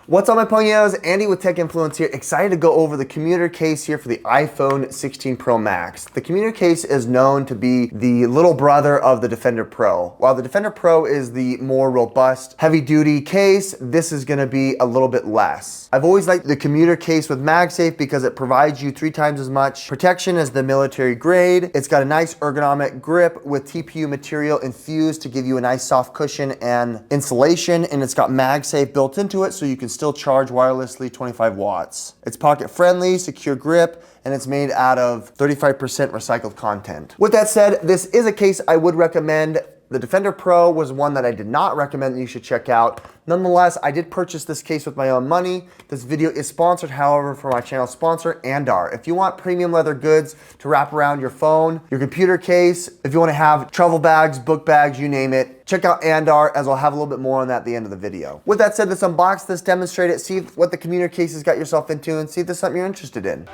What's up, my ponios? Andy with Tech Influence here. Excited to go over the commuter case here for the iPhone 16 Pro Max. The commuter case is known to be the little brother of the Defender Pro. While the Defender Pro is the more robust, heavy-duty case, this is going to be a little bit less. I've always liked the commuter case with MagSafe because it provides you 3 times as much protection as the military grade. It's got a nice ergonomic grip with TPU material infused to give you a nice soft cushion and insulation, and it's got MagSafe built into it so you can still charge wirelessly 25 watts. It's pocket friendly, secure grip, and it's made out of 35% recycled content. With that said, this is a case I would recommend. The Defender Pro was one that I did not recommend that you should check out. Nonetheless, I did purchase this case with my own money. This video is sponsored, however, for my channel sponsor, Andar. If you want premium leather goods to wrap around your phone, your computer case, if you want to have travel bags, book bags, you name it, check out Andar, as I'll have a little bit more on that at the end of the video. With that said, let's unbox this, demonstrate it, see what the commuter case has got yourself into, and see if there's something you're interested in.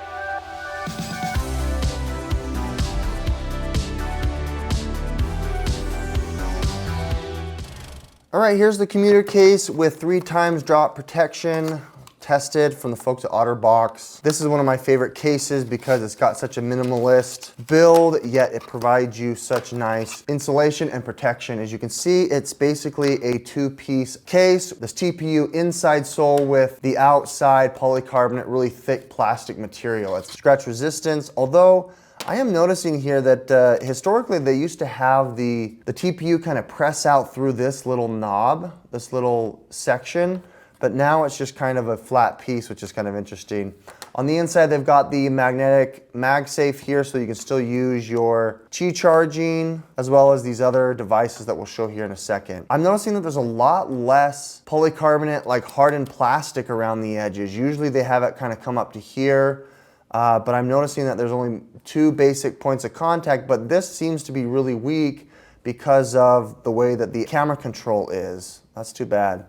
All right, here's the commuter case with 3 times drop protection, tested from the folks at Otterbox. This is one of my favorite cases because it's got such a minimalist build, yet it provides you such nice insulation and protection. As you can see, it's basically a 2-piece case. This TPU inside sole with the outside polycarbonate, really thick plastic material. It's scratch resistance, although I am noticing here that historically they used to have the TPU kind of press out through this little knob, this little section, but now it's just kind of a flat piece, which is kind of interesting. On the inside, they've got the magnetic MagSafe here, so you can still use your Qi charging, as well as these other devices that we'll show here in a second. I'm noticing that there's a lot less polycarbonate, like hardened plastic around the edges. Usually they have it kind of come up to here. But I'm noticing that there's only 2 basic points of contact, but this seems to be really weak because of the way that the camera control is. That's too bad.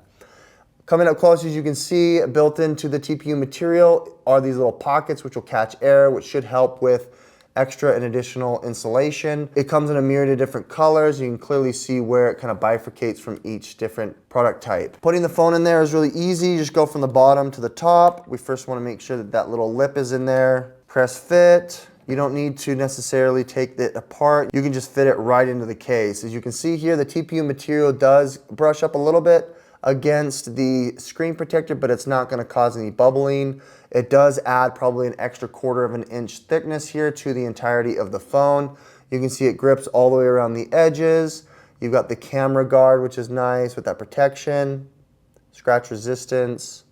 Coming up close, as you can see, built into the TPU material are these little pockets which will catch air, which should help with extra and additional insulation. It comes in a myriad of different colors. You can clearly see where it kind of bifurcates from each different product type. Putting the phone in there is really easy. You just go from the bottom to the top. We first want to make sure that that little lip is in there. Press fit. You don't need to necessarily take it apart. You can just fit it right into the case. As you can see here, the TPU material does brush up a little bit against the screen protector, but it's not going to cause any bubbling. It does add probably an extra 1/4 of an inch thickness here to the entirety of the phone. You can see it grips all the way around the edges. You've got the camera guard, which is nice with that protection, scratch resistance.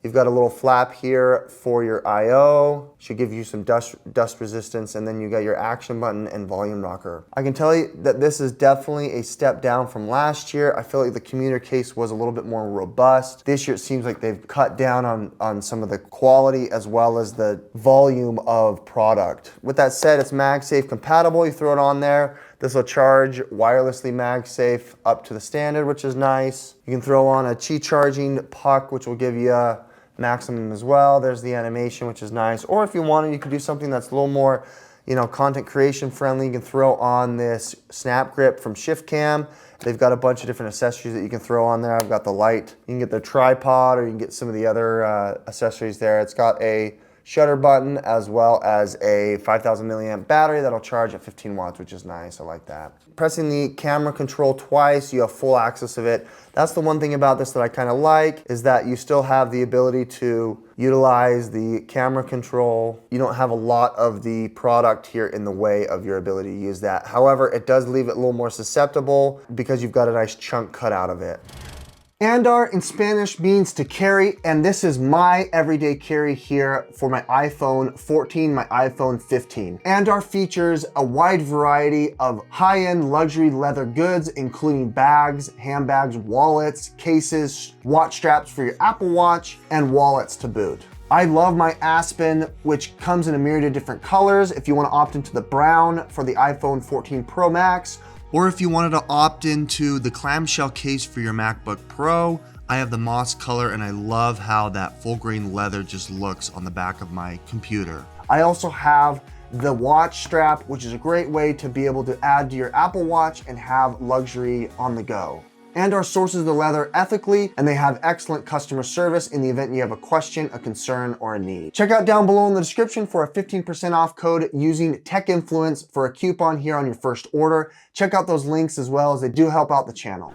You've got a little flap here for your I/O. Should give you some dust resistance, and then you got your action button and volume rocker. I can tell you that this is definitely a step down from last year. I feel like the commuter case was a little bit more robust. This year it seems like they've cut down on some of the quality as well as the volume of product. With that said, it's MagSafe compatible. You throw it on there. This will charge wirelessly MagSafe up to the standard, which is nice. You can throw on a Qi charging puck, which will give you a maximum as well. There's the animation, which is nice. Or if you wanted, you could do something that's a little more, content creation friendly. You can throw on this SnapGrip from ShiftCam. They've got a bunch of different accessories that you can throw on there. I've got the light. You can get the tripod, or you can get some of the other accessories there. It's got a shutter button as well as a 5,000 milliamp battery that'll charge at 15 watts, which is nice. I like that. Pressing the camera control twice, you have full access of it. That's the one thing about this that I kind of like, is that you still have the ability to utilize the camera control. You don't have a lot of the product here in the way of your ability to use that. However, it does leave it a little more susceptible because you've got a nice chunk cut out of it. Andar in Spanish means to carry, and this is my everyday carry here for my iPhone 14, my iPhone 15. Andar features a wide variety of high-end luxury leather goods, including bags, handbags, wallets, cases, watch straps for your Apple Watch, and wallets to boot. I love my Aspen, which comes in a myriad of different colors. If you want to opt into the brown for the iPhone 14 Pro Max, or if you wanted to opt into the clamshell case for your MacBook Pro, I have the moss color, and I love how that full grain leather just looks on the back of my computer. I also have the watch strap, which is a great way to be able to add to your Apple Watch and have luxury on the go. Andar sources the leather ethically, and they have excellent customer service in the event you have a question, a concern, or a need. Check out down below in the description for a 15% off code using Tech Influence for a coupon here on your first order. Check out those links as well, as they do help out the channel.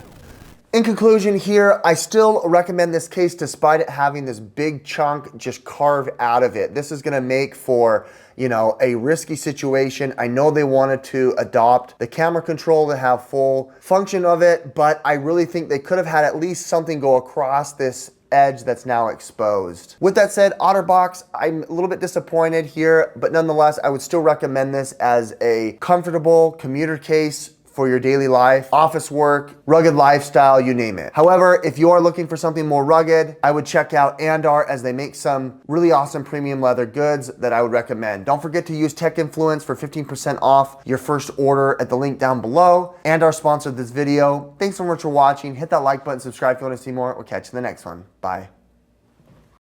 In conclusion here, I still recommend this case despite it having this big chunk just carved out of it. This is gonna make for, you know, a risky situation. I know they wanted to adopt the camera control to have full function of it, but I really think they could have had at least something go across this edge that's now exposed. With that said, Otterbox, I'm a little bit disappointed here, but nonetheless, I would still recommend this as a comfortable commuter case for your daily life, office work, rugged lifestyle, you name it. However, if you are looking for something more rugged, I would check out Andar, as they make some really awesome premium leather goods that I would recommend. Don't forget to use Tech Influence for 15% off your first order at the link down below. Andar sponsored this video. Thanks so much for watching. Hit that like button, subscribe if you want to see more. We'll catch you in the next one. Bye.